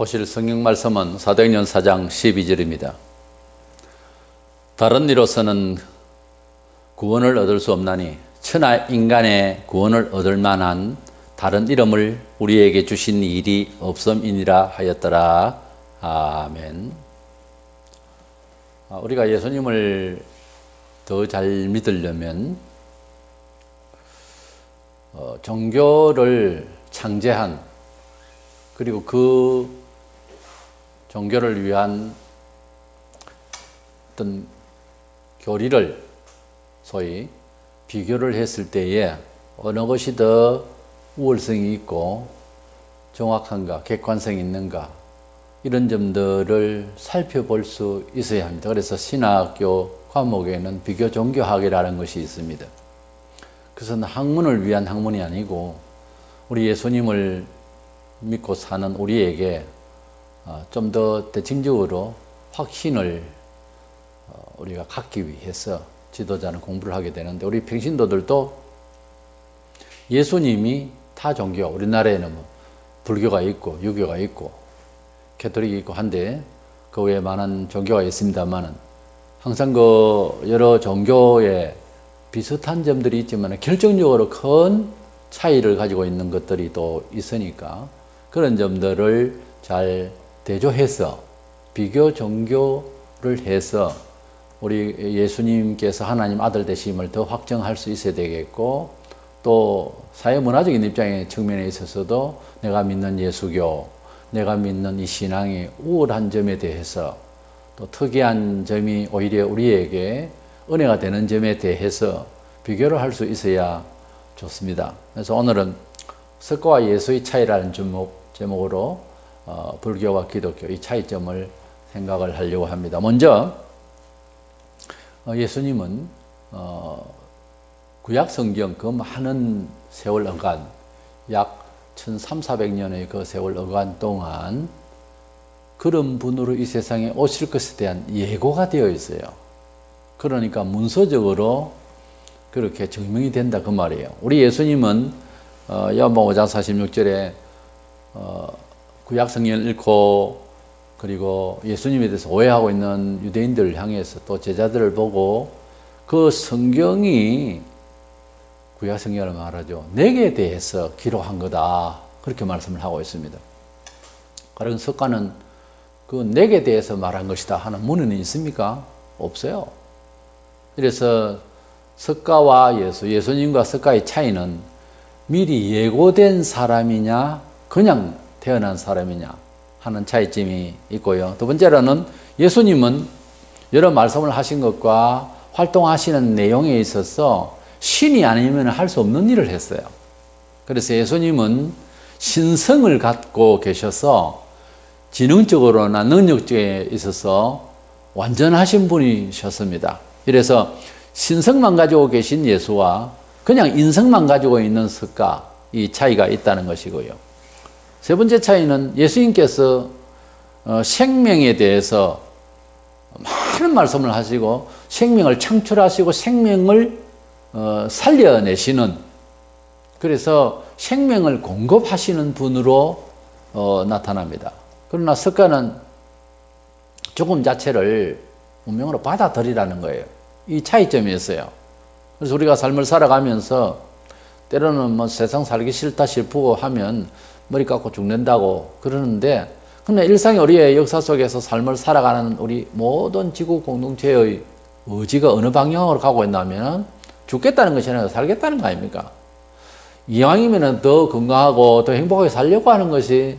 보실 성경 말씀은 사도행전 4장 12절입니다. 다른 이로서는 구원을 얻을 수 없나니 천하 인간의 구원을 얻을 만한 다른 이름을 우리에게 주신 일이 없음이니라 하였더라. 아멘. 우리가 예수님을 더 잘 믿으려면 종교를 창제한, 그리고 그 종교를 위한 어떤 교리를 소위 비교를 했을 때에 어느 것이 더 우월성이 있고 정확한가, 객관성이 있는가, 이런 점들을 살펴볼 수 있어야 합니다. 그래서 신학교 과목에는 비교 종교학이라는 것이 있습니다. 그것은 학문을 위한 학문이 아니고 우리 예수님을 믿고 사는 우리에게 좀 더 대칭적으로 확신을 우리가 갖기 위해서 지도자는 공부를 하게 되는데, 우리 평신도들도 예수님이 타 종교, 우리나라에는 뭐 불교가 있고 유교가 있고 캐톨릭이 있고 한데 그 외에 많은 종교가 있습니다만은 항상 그 여러 종교에 비슷한 점들이 있지만 결정적으로 큰 차이를 가지고 있는 것들이 또 있으니까 그런 점들을 잘 대조해서 비교 종교를 해서 우리 예수님께서 하나님 아들 되심을 더 확정할 수 있어야 되겠고, 또 사회문화적인 입장의 측면에 있어서도 내가 믿는 예수교, 내가 믿는 이 신앙이 우월한 점에 대해서, 또 특이한 점이 오히려 우리에게 은혜가 되는 점에 대해서 비교를 할 수 있어야 좋습니다. 그래서 오늘은 석가와 예수의 차이라는 제목으로 불교와 기독교 이 차이점을 생각을 하려고 합니다. 먼저 예수님은 구약 성경 그 많은 세월 어간, 약 1300~1400년의 그 세월 어간 동안 그런 분으로 이 세상에 오실 것에 대한 예고가 되어 있어요. 그러니까 문서적으로 그렇게 증명이 된다 그 말이에요. 우리 예수님은 요한복음 5장 46절에 구약 성경을 읽고, 그리고 예수님에 대해서 오해하고 있는 유대인들을 향해서 또 제자들을 보고 그 성경이, 구약 성경을 말하죠, 내게 대해서 기록한 거다, 그렇게 말씀을 하고 있습니다. 그런 석가는 그 내게 대해서 말한 것이다 하는 문헌이 있습니까? 없어요. 그래서 석가와 예수님과 석가의 차이는 미리 예고된 사람이냐 그냥 태어난 사람이냐 하는 차이점이 있고요. 두 번째로는 예수님은 여러 말씀을 하신 것과 활동하시는 내용에 있어서 신이 아니면 할 수 없는 일을 했어요. 그래서 예수님은 신성을 갖고 계셔서 지능적으로나 능력적에 있어서 완전하신 분이셨습니다. 그래서 신성만 가지고 계신 예수와 그냥 인성만 가지고 있는 석가, 이 차이가 있다는 것이고요. 세 번째 차이는 예수님께서 생명에 대해서 많은 말씀을 하시고 생명을 창출하시고 생명을 살려내시는, 그래서 생명을 공급하시는 분으로 나타납니다. 그러나 석가는 죽음 자체를 운명으로 받아들이라는 거예요. 이 차이점이었어요. 그래서 우리가 삶을 살아가면서 때로는 뭐 세상 살기 싫다 싶고 하면 머리 깎고 죽는다고 그러는데, 그러나 일상의 우리의 역사 속에서 삶을 살아가는 우리 모든 지구 공동체의 의지가 어느 방향으로 가고 있냐면 죽겠다는 것이 아니라 살겠다는 거 아닙니까? 이왕이면 더 건강하고 더 행복하게 살려고 하는 것이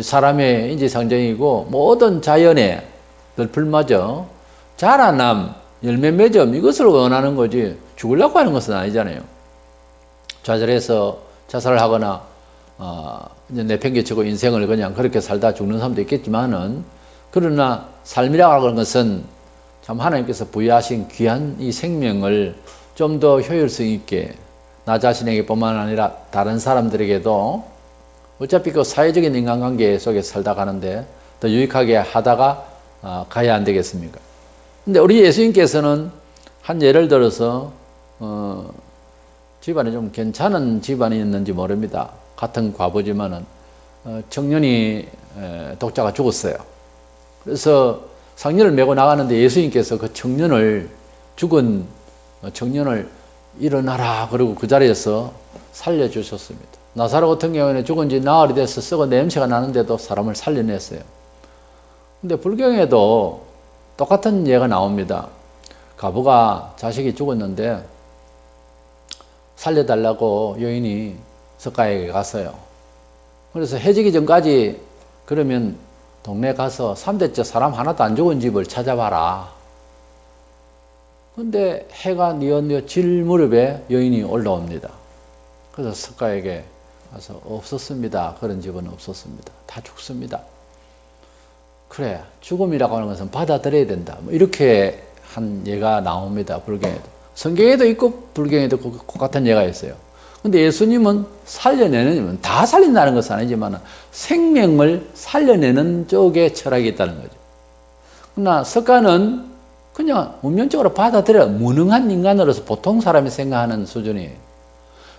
사람의 인지상정이고, 모든 자연의 들풀마저 자라남, 열매 맺음, 이것을 원하는 거지 죽으려고 하는 것은 아니잖아요. 좌절해서 자살을 하거나 이제 내팽개치고 인생을 그냥 그렇게 살다 죽는 사람도 있겠지만은, 그러나 삶이라고 하는 것은 참 하나님께서 부여하신 귀한 이 생명을 좀 더 효율성 있게 나 자신에게뿐만 아니라 다른 사람들에게도, 어차피 그 사회적인 인간관계 속에 살다 가는데 더 유익하게 하다가 가야 안 되겠습니까? 근데 우리 예수님께서는 한 예를 들어서 집안이 좀 괜찮은 집안이었는지 모릅니다. 같은 과부지만은 청년이 독자가 죽었어요. 그래서 상년을 메고 나가는데 예수님께서 그 죽은 청년을 일어나라 그러고 그 자리에서 살려주셨습니다. 나사로 같은 경우에는 죽은 지 나흘이 돼서 썩어 냄새가 나는데도 사람을 살려냈어요. 근데 불경에도 똑같은 예가 나옵니다. 과부가 자식이 죽었는데 살려달라고 여인이 석가에게 갔어요. 그래서 해지기 전까지 그러면 동네 가서 3대째 사람 하나도 안 죽은 집을 찾아봐라. 근데 해가 뉘어뉘어 질 무렵에 여인이 올라옵니다. 그래서 석가에게 가서 없었습니다. 그런 집은 없었습니다. 다 죽습니다. 그래, 죽음이라고 하는 것은 받아들여야 된다. 뭐 이렇게 한 예가 나옵니다. 불경에도. 성경에도 있고 불경에도 같은 예가 있어요. 근데 예수님은 살려내는, 다 살린다는 것은 아니지만 생명을 살려내는 쪽에 철학이 있다는 거죠. 그러나 석가는 그냥 운명적으로 받아들여 무능한 인간으로서 보통 사람이 생각하는 수준이에요.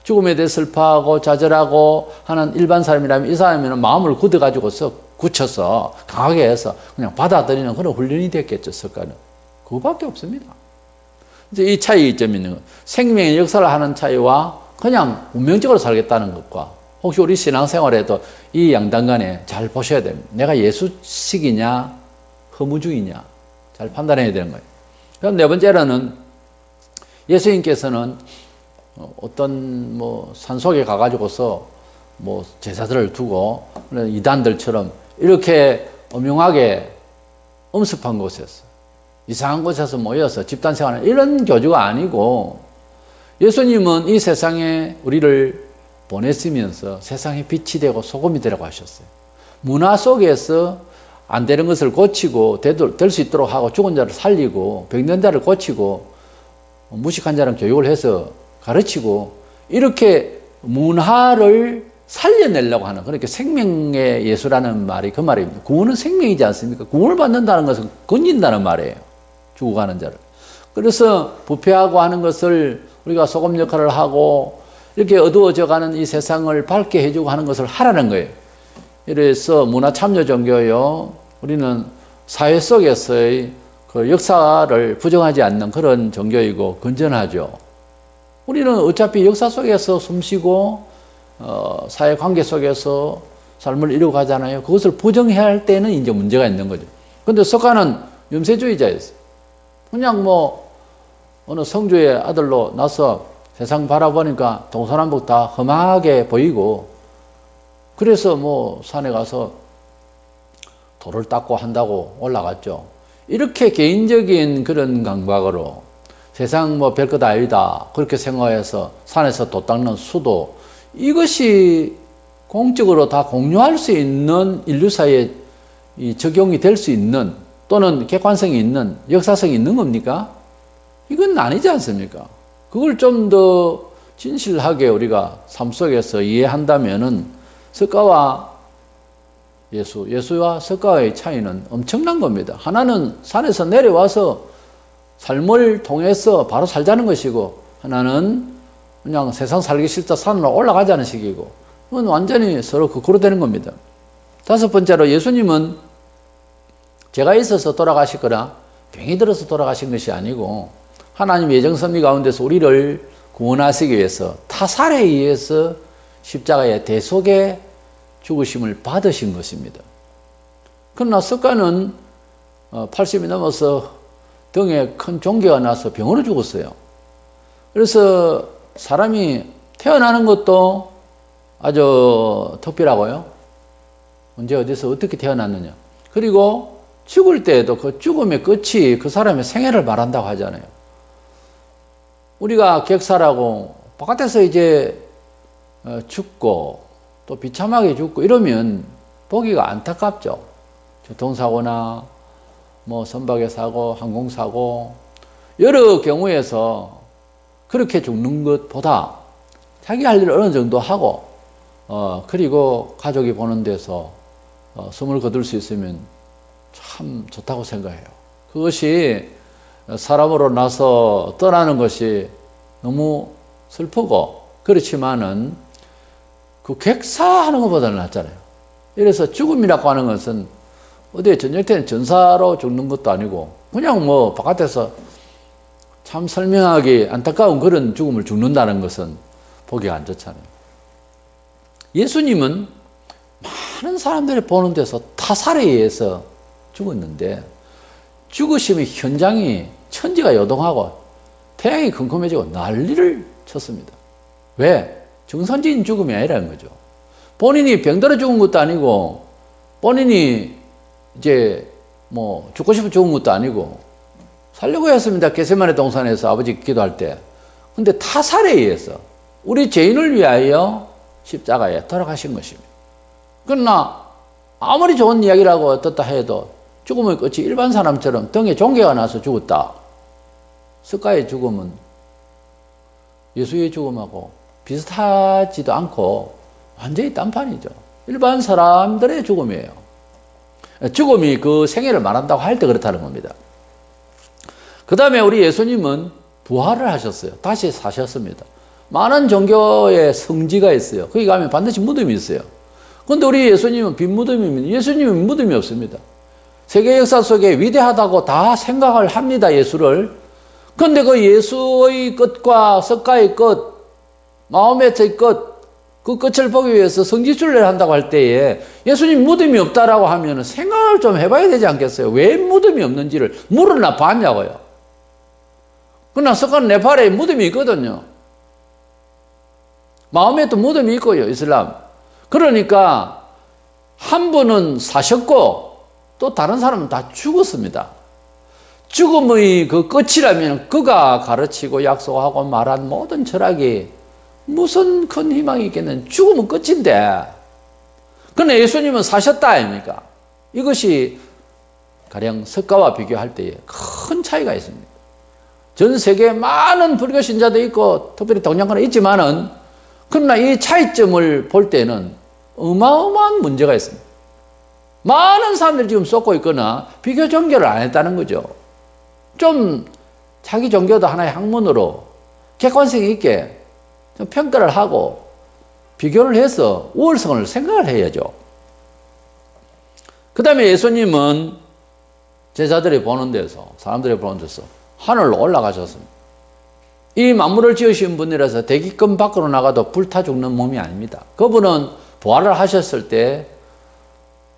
죽음에 대해 슬퍼하고 좌절하고 하는 일반 사람이라면 이 사람은 마음을 굳혀서 강하게 해서 그냥 받아들이는 그런 훈련이 됐겠죠. 석가는. 그거밖에 없습니다. 이제 이 차이점이 있는 거예요. 생명의 역사를 하는 차이와 그냥 운명적으로 살겠다는 것과 혹시 우리 신앙생활에도 이 양단간에 잘 보셔야 됩니다. 내가 예수식이냐 허무주의냐 잘 판단해야 되는 거예요. 그럼 네 번째로는 예수님께서는 어떤 산속에 가가지고서 제사들을 두고 이단들처럼 이렇게 엄용하게 엄습한 곳에서 이상한 곳에서 모여서 집단생활을 이런 교주가 아니고 예수님은 이 세상에 우리를 보냈으면서 세상에 빛이 되고 소금이 되라고 하셨어요. 문화 속에서 안 되는 것을 고치고 될 수 있도록 하고 죽은 자를 살리고 병든 자를 고치고 무식한 자는 교육을 해서 가르치고 이렇게 문화를 살려내려고 하는 그렇게 생명의 예수라는 말이 그 말입니다. 구원은 생명이지 않습니까? 구원을 받는다는 것은 건진다는 말이에요. 죽어가는 자를. 그래서 부패하고 하는 것을 우리가 소금 역할을 하고 이렇게 어두워져가는 이 세상을 밝게 해주고 하는 것을 하라는 거예요. 이래서 문화 참여 종교요. 우리는 사회 속에서의 그 역사를 부정하지 않는 그런 종교이고 건전하죠. 우리는 어차피 역사 속에서 숨쉬고 사회 관계 속에서 삶을 이루어가잖아요. 그것을 부정해야 할 때는 이제 문제가 있는 거죠. 그런데 석가는 염세주의자였어요. 그냥 어느 성주의 아들로 나서 세상 바라보니까 동서남북 다 험하게 보이고 그래서 산에 가서 돌을 닦고 한다고 올라갔죠. 이렇게 개인적인 그런 강박으로 세상 별것 아니다 그렇게 생각해서 산에서 돛 닦는 수도 이것이 공적으로 다 공유할 수 있는 인류사에 적용이 될 수 있는 또는 객관성이 있는 역사성이 있는 겁니까? 이건 아니지 않습니까? 그걸 좀 더 진실하게 우리가 삶 속에서 이해한다면은 석가와 예수와 석가의 차이는 엄청난 겁니다. 하나는 산에서 내려와서 삶을 통해서 바로 살자는 것이고 하나는 그냥 세상 살기 싫다 산으로 올라가자는 식이고 그건 완전히 서로 거꾸로 되는 겁니다. 다섯 번째로 예수님은 죄가 있어서 돌아가실 거라 병이 들어서 돌아가신 것이 아니고 하나님의 예정 섭리 가운데서 우리를 구원하시기 위해서 타살에 의해서 십자가의 대속의 죽으심을 받으신 것입니다. 그러나 석가는 80이 넘어서 등에 큰 종괴가 나서 병으로 죽었어요. 그래서 사람이 태어나는 것도 아주 특별하고요. 언제 어디서 어떻게 태어났느냐. 그리고 죽을 때에도 그 죽음의 끝이 그 사람의 생애를 말한다고 하잖아요. 우리가 객사라고 바깥에서 이제 죽고 또 비참하게 죽고 이러면 보기가 안타깝죠. 교통사고나 선박의 사고, 항공사고 여러 경우에서 그렇게 죽는 것보다 자기 할 일을 어느 정도 하고 그리고 가족이 보는 데서 숨을 거둘 수 있으면 참 좋다고 생각해요. 그것이 사람으로 나서 떠나는 것이 너무 슬프고 그렇지만은 그 객사하는 것보다는 낫잖아요. 이래서 죽음이라고 하는 것은 어디 전쟁터에 전사로 죽는 것도 아니고 그냥 뭐 바깥에서 참 설명하기 안타까운 그런 죽음을 죽는다는 것은 보기가 안 좋잖아요. 예수님은 많은 사람들이 보는 데서 타살에 의해서 죽었는데 죽으심의 현장이 천지가 요동하고 태양이 컴컴해지고 난리를 쳤습니다. 왜? 정상적인 죽음이 아니라는 거죠. 본인이 병들어 죽은 것도 아니고 본인이 이제 뭐 죽고 싶어 죽은 것도 아니고 살려고 했습니다. 겟세마네 동산에서 아버지 기도할 때. 근데 타살에 의해서 우리 죄인을 위하여 십자가에 돌아가신 것입니다. 그러나 아무리 좋은 이야기라고 어떻다 해도 죽음의 끝이 일반 사람처럼 등에 종괴가 나서 죽었다. 석가의 죽음은 예수의 죽음하고 비슷하지도 않고 완전히 딴판이죠. 일반 사람들의 죽음이에요. 죽음이 그 생애를 말한다고 할 때 그렇다는 겁니다. 그 다음에 우리 예수님은 부활을 하셨어요. 다시 사셨습니다. 많은 종교의 성지가 있어요. 거기 가면 반드시 무덤이 있어요. 그런데 우리 예수님은 빈 무덤입니다. 예수님은 무덤이 없습니다. 세계 역사 속에 위대하다고 다 생각을 합니다. 예수를. 그런데 그 예수의 끝과 석가의 끝, 마호메트의 끝, 그 끝을 보기 위해서 성지순례를 한다고 할 때에 예수님 무덤이 없다라고 하면 생각을 좀 해봐야 되지 않겠어요? 왜 무덤이 없는지를 물어나 봤냐고요. 그러나 석가는 네팔에 무덤이 있거든요. 마호메트 무덤이 있고요, 이슬람. 그러니까 한 분은 사셨고 또 다른 사람은 다 죽었습니다. 죽음의 그 끝이라면 그가 가르치고 약속하고 말한 모든 철학이 무슨 큰 희망이 있겠는. 죽음은 끝인데. 그러나 예수님은 사셨다 아닙니까? 이것이 가령 석가와 비교할 때에 큰 차이가 있습니다. 전 세계에 많은 불교 신자도 있고 특별히 동양권에 있지만은 그러나 이 차이점을 볼 때는 어마어마한 문제가 있습니다. 많은 사람들이 지금 쏟고 있거나 비교 종교를 안 했다는 거죠. 좀 자기 종교도 하나의 학문으로 객관성 있게 좀 평가를 하고 비교를 해서 우월성을 생각을 해야죠. 그 다음에 예수님은 제자들이 보는 데서, 사람들이 보는 데서 하늘로 올라가셨습니다. 이 만물을 지으신 분이라서 대기권 밖으로 나가도 불타 죽는 몸이 아닙니다. 그분은 부활을 하셨을 때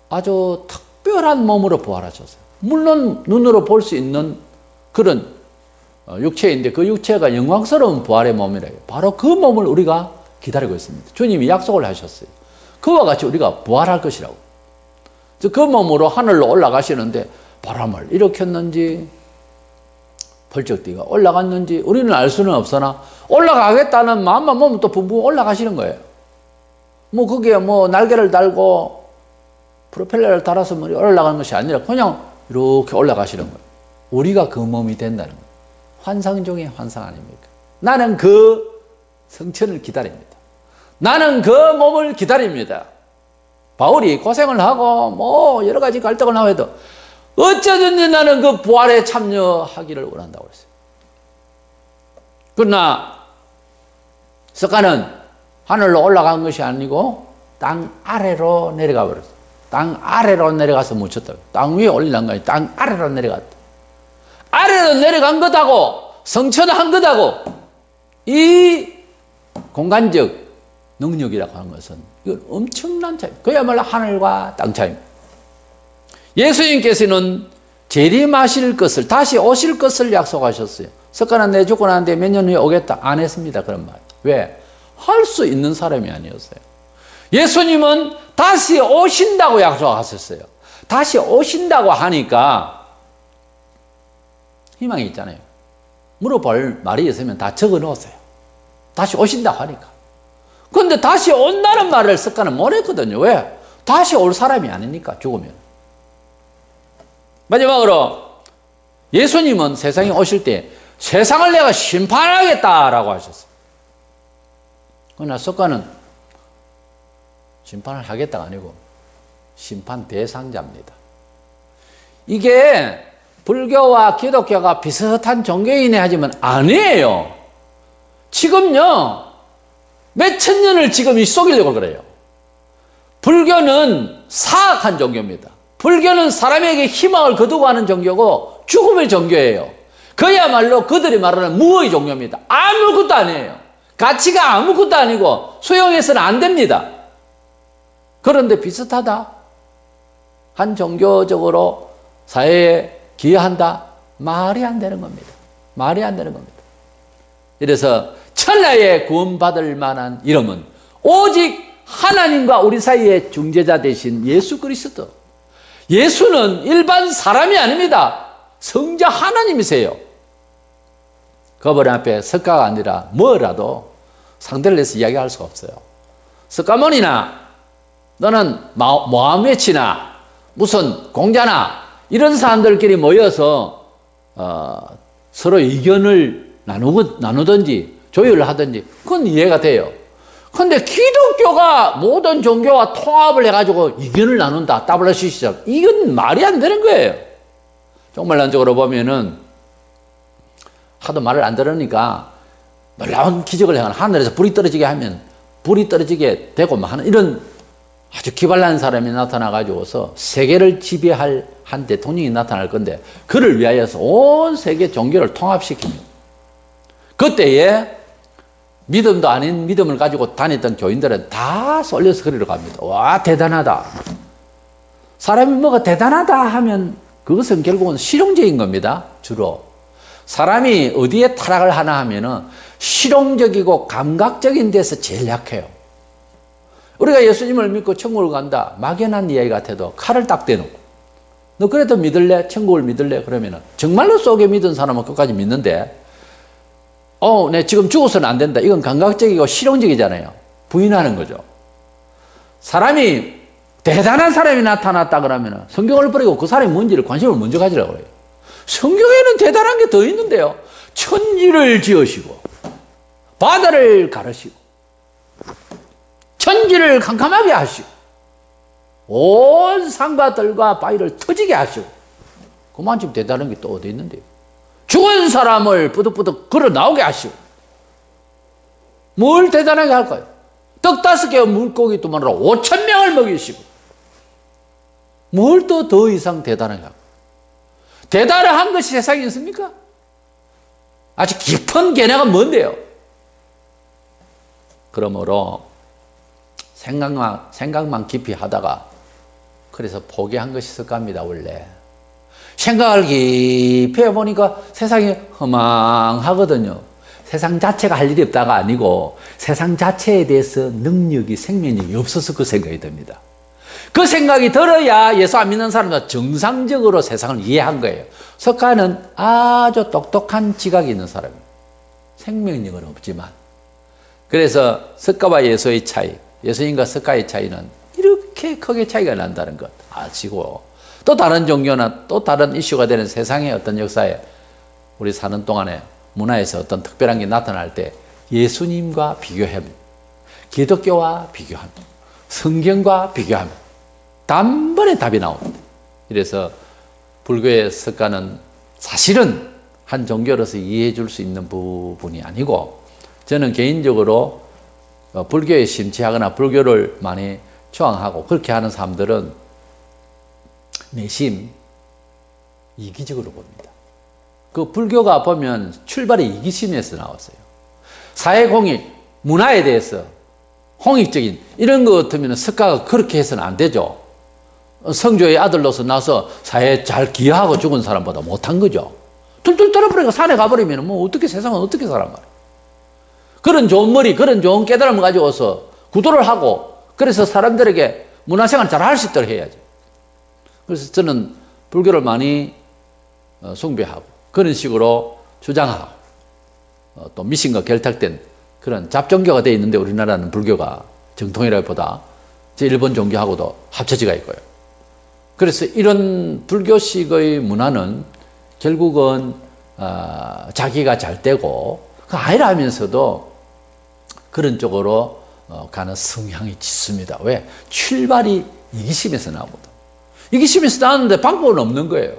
아주 특별한 몸으로 부활하셨어요. 물론 눈으로 볼 수 있는 그런 육체인데 그 육체가 영광스러운 부활의 몸이래요. 바로 그 몸을 우리가 기다리고 있습니다. 주님이 약속을 하셨어요. 그와 같이 우리가 부활할 것이라고. 그 몸으로 하늘로 올라가시는데 바람을 일으켰는지 벌쩍 뛰가 올라갔는지 우리는 알 수는 없으나 올라가겠다는 마음만 먹으면 또 붕붕 올라가시는 거예요. 뭐 그게 뭐 날개를 달고 프로펠러를 달아서 머리 올라가는 것이 아니라 그냥 이렇게 올라가시는 거예요. 우리가 그 몸이 된다는 거예요. 환상 중에 환상 아닙니까? 나는 그 성천을 기다립니다. 나는 그 몸을 기다립니다. 바울이 고생을 하고 뭐 여러 가지 갈등을 하고 해도 어쩌든지 나는 그 부활에 참여하기를 원한다고 했어요. 그러나 석가는 하늘로 올라간 것이 아니고 땅 아래로 내려가 버렸어요. 땅 아래로 내려가서 묻혔다고. 땅 위에 올리는 거아니에요. 땅 아래로 내려갔다. 아래로 내려간 것하고 성천한 것하고 이 공간적 능력이라고 하는 것은 이건 엄청난 차이. 그야말로 하늘과 땅 차이입니다. 예수님께서는 재림하실 것을, 다시 오실 것을 약속하셨어요. 석가는 내 죽고 나는데 몇 년 후에 오겠다. 안 했습니다. 그런 말. 왜? 할 수 있는 사람이 아니었어요. 예수님은 다시 오신다고 약속하셨어요. 다시 오신다고 하니까 희망이 있잖아요. 물어볼 말이 있으면 다 적어 놓으세요. 다시 오신다고 하니까. 그런데 다시 온다는 말을 석가는 못 했거든요. 왜? 다시 올 사람이 아니니까, 죽으면. 마지막으로 예수님은 세상에 오실 때 세상을 내가 심판하겠다라고 하셨어요. 그러나 석가는 심판을 하겠다가 아니고 심판 대상자입니다. 이게 불교와 기독교가 비슷한 종교이네 하지만 아니에요. 지금요, 몇천 년을 지금 속이려고 그래요. 불교는 사악한 종교입니다. 불교는 사람에게 희망을 거두고 하는 종교고 죽음의 종교예요. 그야말로 그들이 말하는 무의 종교입니다. 아무것도 아니에요. 가치가 아무것도 아니고 수용해서는 안 됩니다. 그런데 비슷하다. 한 종교적으로 사회에 기여한다? 말이 안 되는 겁니다. 말이 안 되는 겁니다. 이래서 천하에 구원받을 만한 이름은 오직 하나님과 우리 사이의 중재자 되신 예수 그리스도. 예수는 일반 사람이 아닙니다. 성자 하나님이세요. 그분 앞에 석가가 아니라 뭐라도 상대를 해서 이야기할 수가 없어요. 석가모니나 너는 모하메치나 무슨 공자나 이런 사람들끼리 모여서 서로 의견을 나누든지 조율을 하든지 그건 이해가 돼요. 근데 기독교가 모든 종교와 통합을 해가지고 의견을 나눈다. WCC. 이건 말이 안 되는 거예요. 종말론적으로 보면은 하도 말을 안 들으니까 놀라운 기적을 행하는 하늘에서 불이 떨어지게 하면 불이 떨어지게 되고 하는 이런 아주 기발난 사람이 나타나가지고서 세계를 지배할 한 대통령이 나타날 건데 그를 위하여서 온 세계 종교를 통합시킵니다. 그때에 믿음도 아닌 믿음을 가지고 다녔던 교인들은 다 쏠려서 그리러 갑니다. 와, 대단하다. 사람이 뭐가 대단하다 하면 그것은 결국은 실용적인 겁니다. 주로. 사람이 어디에 타락을 하나 하면은 실용적이고 감각적인 데서 제일 약해요. 우리가 예수님을 믿고 천국을 간다. 막연한 이야기 같아도 칼을 딱 대놓고 너 그래도 믿을래? 천국을 믿을래? 그러면은 정말로 속에 믿은 사람은 끝까지 믿는데 내 지금 죽어서는 안 된다. 이건 감각적이고 실용적이잖아요. 부인하는 거죠. 사람이 대단한 사람이 나타났다 그러면 성경을 버리고 그 사람이 뭔지를 관심을 먼저 가지라고 그래요. 성경에는 대단한 게 더 있는데요. 천지를 지으시고 바다를 가르시고 천지를 캄캄하게 하시고 온 산과 들과 바위를 터지게 하시고 그만큼 대단한 게 또 어디 있는데요. 죽은 사람을 부득부득 걸어 나오게 하시고 뭘 대단하게 할까요? 떡 5개 물고기 또 말로 5,000명을 먹이시고 뭘 또 더 이상 대단하게 할까요? 대단한 것이 세상에 있습니까? 아주 깊은 견해가 뭔데요? 그러므로 생각만 깊이 하다가 그래서 포기한 것이 있을겁니다. 원래 생각을 깊이 해보니까 세상이 허망하거든요. 세상 자체가 할 일이 없다가 아니고 세상 자체에 대해서 능력이 생명력이 없어서 그 생각이 듭니다. 그 생각이 들어야 예수 안 믿는 사람은 정상적으로 세상을 이해한 거예요. 석가는 아주 똑똑한 지각이 있는 사람이에요. 생명력은 없지만. 그래서 석가와 예수의 차이, 예수님과 석가의 차이는 이렇게 크게 차이가 난다는 것 아시고 또 다른 종교나 또 다른 이슈가 되는 세상의 어떤 역사에 우리 사는 동안에 문화에서 어떤 특별한 게 나타날 때 예수님과 비교하면 기독교와 비교하면 성경과 비교하면 단번에 답이 나옵니다. 그래서 불교의 석가는 사실은 한 종교로서 이해해 줄 수 있는 부분이 아니고 저는 개인적으로 불교에 심취하거나 불교를 많이 저항하고 그렇게 하는 사람들은 내심 이기적으로 봅니다. 그 불교가 보면 출발이 이기심에서 나왔어요. 사회공익, 문화에 대해서 홍익적인 이런 것 같으면 석가가 그렇게 해서는 안 되죠. 성조의 아들로서 나서 사회에 잘 기여하고 죽은 사람보다 못한 거죠. 툴툴 털어버리고 산에 가버리면 뭐 어떻게 세상은 어떻게 살란 말이에요. 그런 좋은 머리, 그런 좋은 깨달음을 가지고서 구도를 하고 그래서 사람들에게 문화생활 잘 할 수 있도록 해야죠. 그래서 저는 불교를 많이 숭배하고 그런 식으로 주장하고 또 미신과 결탁된 그런 잡종교가 되어 있는데 우리나라는 불교가 정통이라기보다 제 일본 종교하고도 합쳐지가 있고요. 그래서 이런 불교식의 문화는 결국은 자기가 잘 되고 그 아니라 하면서도 그런 쪽으로 가는 성향이 짙습니다. 왜? 출발이 이기심에서 나오거든. 이기심에서 나왔는데 방법은 없는 거예요.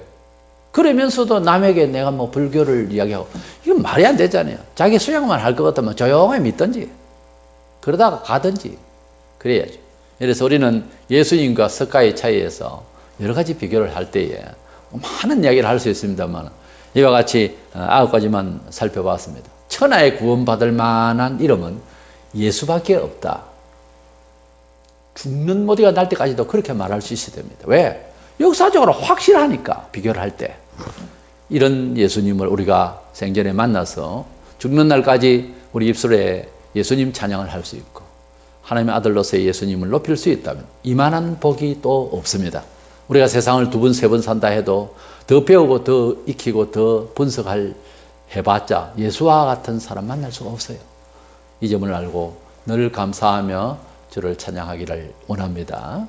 그러면서도 남에게 내가 뭐 불교를 이야기하고 이건 말이 안 되잖아요. 자기 수양만 할 것 같으면 조용히 믿든지 그러다가 가든지 그래야죠. 그래서 우리는 예수님과 석가의 차이에서 여러 가지 비교를 할 때에 많은 이야기를 할 수 있습니다만 이와 같이 9가지만 살펴봤습니다. 천하에 구원받을 만한 이름은 예수밖에 없다. 죽는 모디가 날 때까지도 그렇게 말할 수 있어야 됩니다. 왜? 역사적으로 확실하니까, 비교를 할 때. 이런 예수님을 우리가 생전에 만나서 죽는 날까지 우리 입술에 예수님 찬양을 할 수 있고 하나님의 아들로서의 예수님을 높일 수 있다면 이만한 복이 또 없습니다. 우리가 세상을 2번, 3번 산다 해도 더 배우고 더 익히고 더 분석할 해봤자 예수와 같은 사람 만날 수가 없어요. 이 점을 알고 늘 감사하며 주를 찬양하기를 원합니다.